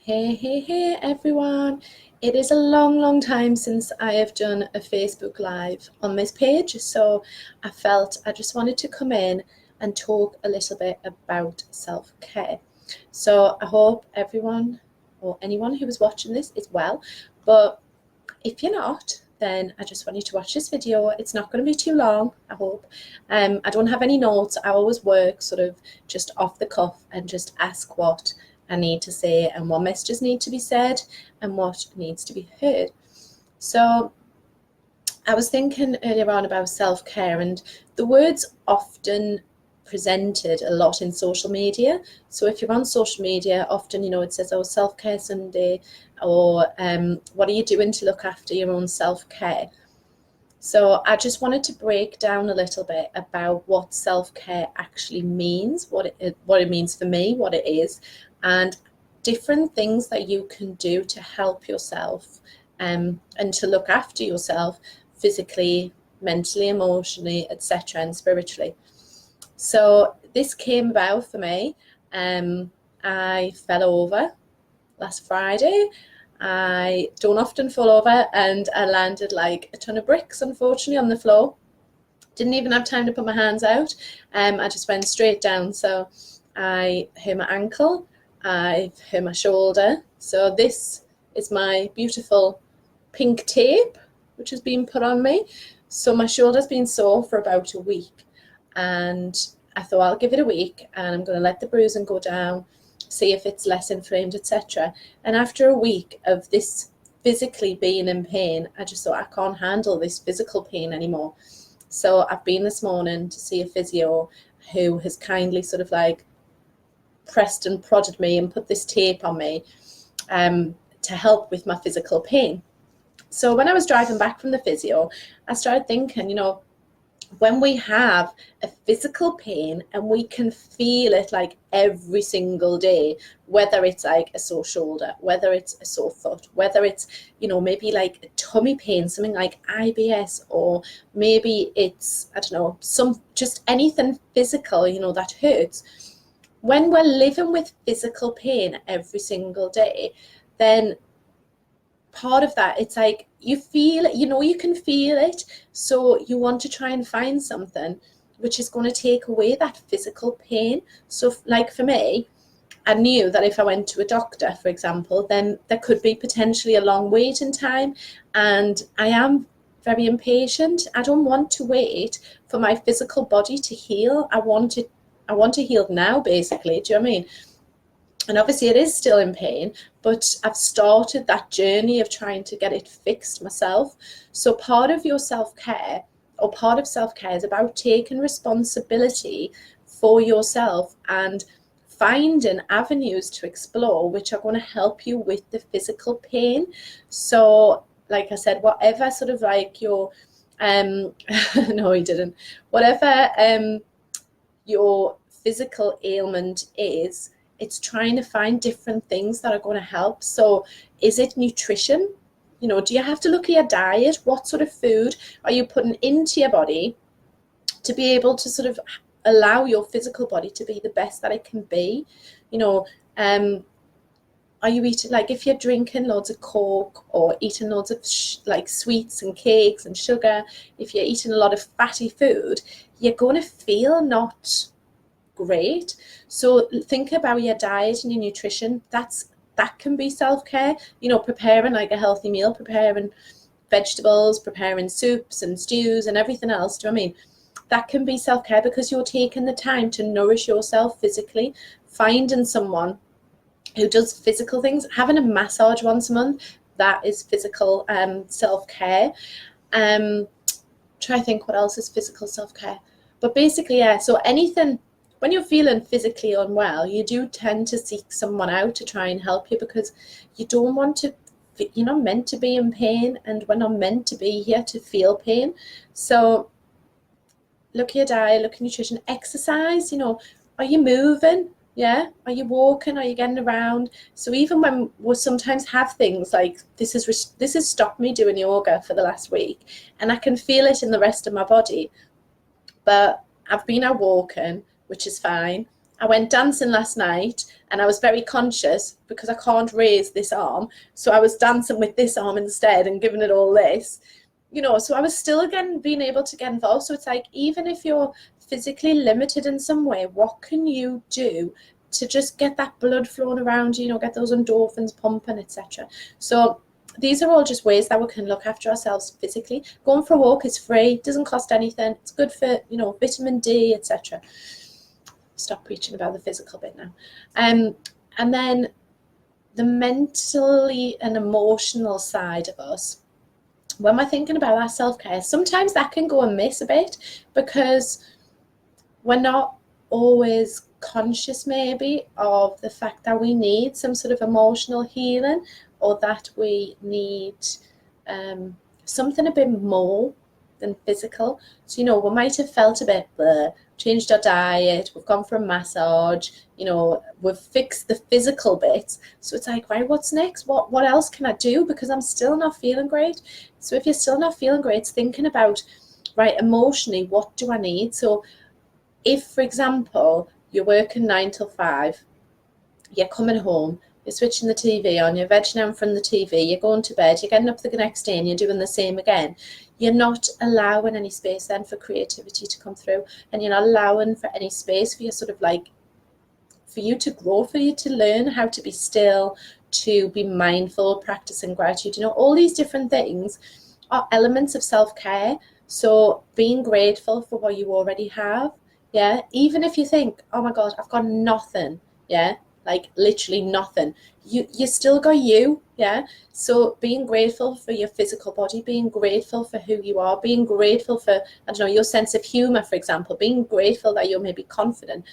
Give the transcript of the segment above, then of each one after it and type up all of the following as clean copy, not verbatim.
Hey everyone. It is a long time since I have done a Facebook Live on this page, so I felt I just wanted to come in and talk a little bit about self-care. So I hope everyone or anyone who is watching this is well, but if you're not, then I just want you to watch this video. It's not going to be too long, I hope. I don't have any notes. I always work sort of just off the cuff and just ask what I need to say and what messages need to be said and what needs to be heard. So I was thinking earlier on about self-care, and the word's often presented a lot in social media. So if you're on social media, often, it says, oh, self-care Sunday, or what are you doing to look after your own self-care? So I just wanted to break down a little bit about what self-care actually means, what it means for me, what it is, and different things that you can do to help yourself and to look after yourself physically, mentally, emotionally, etc., and spiritually. So this came about for me. I fell over last Friday. I don't often fall over, and I landed like a ton of bricks, unfortunately, on the floor. Didn't even have time to put my hands out. I just went straight down. So I hurt my ankle, I hurt my shoulder. So this is my beautiful pink tape, which has been put on me. So my shoulder's been sore for about a week, and I thought I'll give it a week and I'm going to let the bruising go down, see if it's less inflamed, etc. And after a week of this physically being in pain, I just thought I can't handle this physical pain anymore. So I've been this morning to see a physio who has kindly sort of like pressed and prodded me and put this tape on me to help with my physical pain. So when I was driving back from the physio, I started thinking, when we have a physical pain and we can feel it like every single day, whether it's like a sore shoulder, whether it's a sore foot, whether it's, maybe like a tummy pain, something like IBS, or maybe it's, I don't know, just anything physical, that hurts. When we're living with physical pain every single day, then part of that, it's like you feel it, you can feel it, so you want to try and find something which is going to take away that physical pain. So like for me, I knew that if I went to a doctor, for example, then there could be potentially a long waiting time, and I am very impatient. I don't want to wait for my physical body to heal. I want to heal now, basically. Do you know what I mean? And obviously it is still in pain, but I've started that journey of trying to get it fixed myself. So part of your self-care, or part of self-care, is about taking responsibility for yourself and finding avenues to explore which are going to help you with the physical pain. So like I said, whatever sort of like your no, he didn't, whatever your physical ailment is, it's trying to find different things that are going to help. So is it nutrition? Do you have to look at your diet? What sort of food are you putting into your body to be able to sort of allow your physical body to be the best that it can be? Are you eating, like, if you're drinking loads of Coke or eating loads of like sweets and cakes and sugar, if you're eating a lot of fatty food, you're going to feel not great. So think about your diet and your nutrition. That can be self-care. Preparing like a healthy meal, preparing vegetables, preparing soups and stews and everything else. Do you know what I mean? That can be self-care because you're taking the time to nourish yourself physically. Finding someone who does physical things, having a massage once a month, that is physical self-care. Try to think what else is physical self-care. But basically, yeah, so anything. When you're feeling physically unwell, you do tend to seek someone out to try and help you, because you don't want to, you're not meant to be in pain, and we're not meant to be here to feel pain. So look at your diet, look at nutrition, exercise. Are you moving? Yeah, are you walking? Are you getting around? So even when we sometimes have things like this has stopped me doing yoga for the last week, and I can feel it in the rest of my body, but I've been out walking, which is fine. I went dancing last night and I was very conscious because I can't raise this arm. So I was dancing with this arm instead and giving it all this, so I was still again being able to get involved. So it's like, even if you're physically limited in some way, what can you do to just get that blood flowing around, get those endorphins pumping, etc. So these are all just ways that we can look after ourselves physically. Going for a walk is free, doesn't cost anything. It's good for, vitamin D, etc. Stop preaching about the physical bit now. And then the mentally and emotional side of us, when we're thinking about our self-care, sometimes that can go amiss a bit because we're not always conscious maybe of the fact that we need some sort of emotional healing, or that we need something a bit more than physical. So, we might have felt a bit changed our diet, we've gone for a massage, we've fixed the physical bits. So it's like, right, what's next? What else can I do? Because I'm still not feeling great. So if you're still not feeling great, it's thinking about, right, emotionally, what do I need? So if, for example, you're working 9 till 5, you're coming home, you're switching the TV on, you're vegging out from the TV, you're going to bed, you're getting up the next day and you're doing the same again. You're not allowing any space then for creativity to come through, and you're not allowing for any space for you for you to grow, for you to learn how to be still, to be mindful, practicing gratitude. All these different things are elements of self-care. So being grateful for what you already have, even if you think, oh my God, I've got nothing, like literally nothing, you still got you, so being grateful for your physical body, being grateful for who you are, being grateful for, your sense of humor, for example, being grateful that you're maybe confident.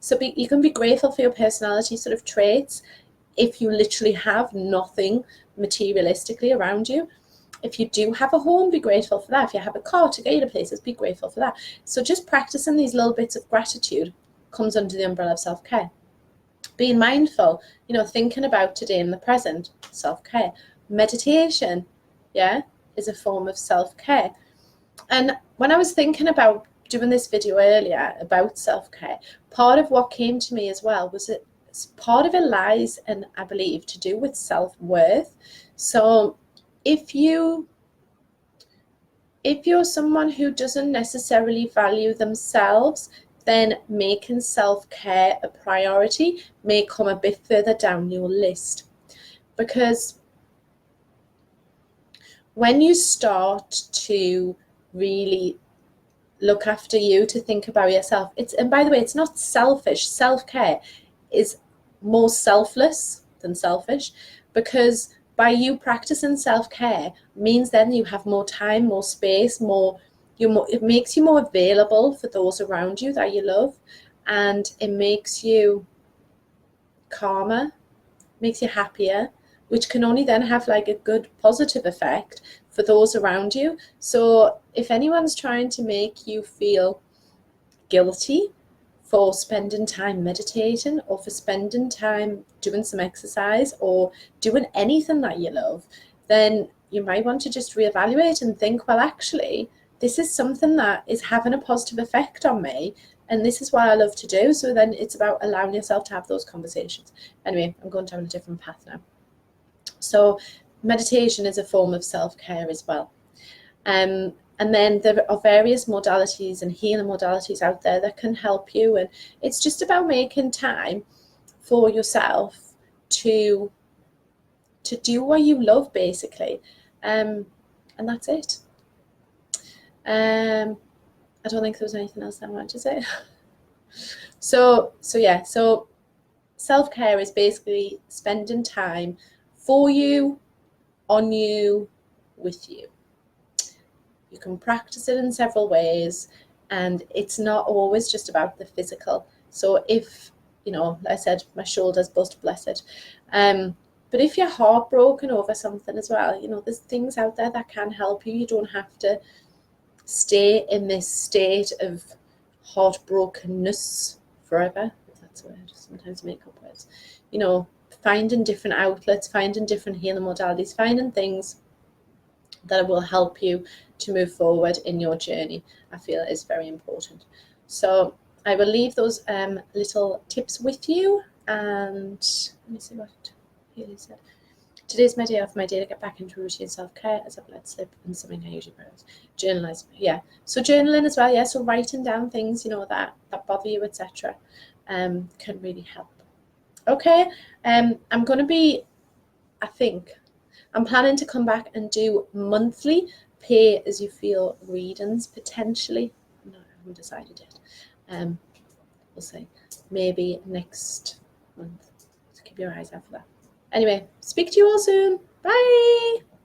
So you can be grateful for your personality sort of traits if you literally have nothing materialistically around you. If you do have a home, be grateful for that. If you have a car to get you to places, be grateful for that. So just practicing these little bits of gratitude comes under the umbrella of self-care. Being mindful, thinking about today in the present, self-care. Meditation, is a form of self-care. And when I was thinking about doing this video earlier about self-care, part of what came to me as well was that part of it lies, and I believe, to do with self-worth. So if you're someone who doesn't necessarily value themselves, then making self-care a priority may come a bit further down your list. Because when you start to really look after you, to think about yourself, and by the way, it's not selfish. Self-care is more selfless than selfish, because by you practicing self-care means then you have more time, more space, it makes you more available for those around you that you love, and it makes you calmer, makes you happier, which can only then have like a good positive effect for those around you. So if anyone's trying to make you feel guilty for spending time meditating, or for spending time doing some exercise, or doing anything that you love, then you might want to just reevaluate and think, well, actually, this is something that is having a positive effect on me, and this is what I love to do. So then it's about allowing yourself to have those conversations. Anyway, I'm going down a different path now. So meditation is a form of self-care as well. And then there are various modalities and healing modalities out there that can help you. And it's just about making time for yourself to do what you love, basically. And that's it. I don't think there was anything else I wanted to say. So self-care is basically spending time for you, on you, with you. You can practice it in several ways, and it's not always just about the physical. So if, like I said, my shoulder's bust, blessed. But if you're heartbroken over something as well, there's things out there that can help you. You don't have to stay in this state of heartbrokenness forever, if that's a word. Sometimes make up words. Finding different outlets, finding different healing modalities, finding things that will help you to move forward in your journey, I feel is very important. So I will leave those little tips with you. And let me see what Haley said. Today's my day off, my day to get back into routine self-care as I've let slip and something I usually practice. Journalism, yeah. So journaling as well, yeah. So writing down things, you know, that bother you, etc. Can really help. Okay, I'm going to be, I think, I'm planning to come back and do monthly pay as you feel readings potentially. No, I haven't decided yet. We'll see. Maybe next month. So keep your eyes out for that. Anyway, speak to you all soon. Bye.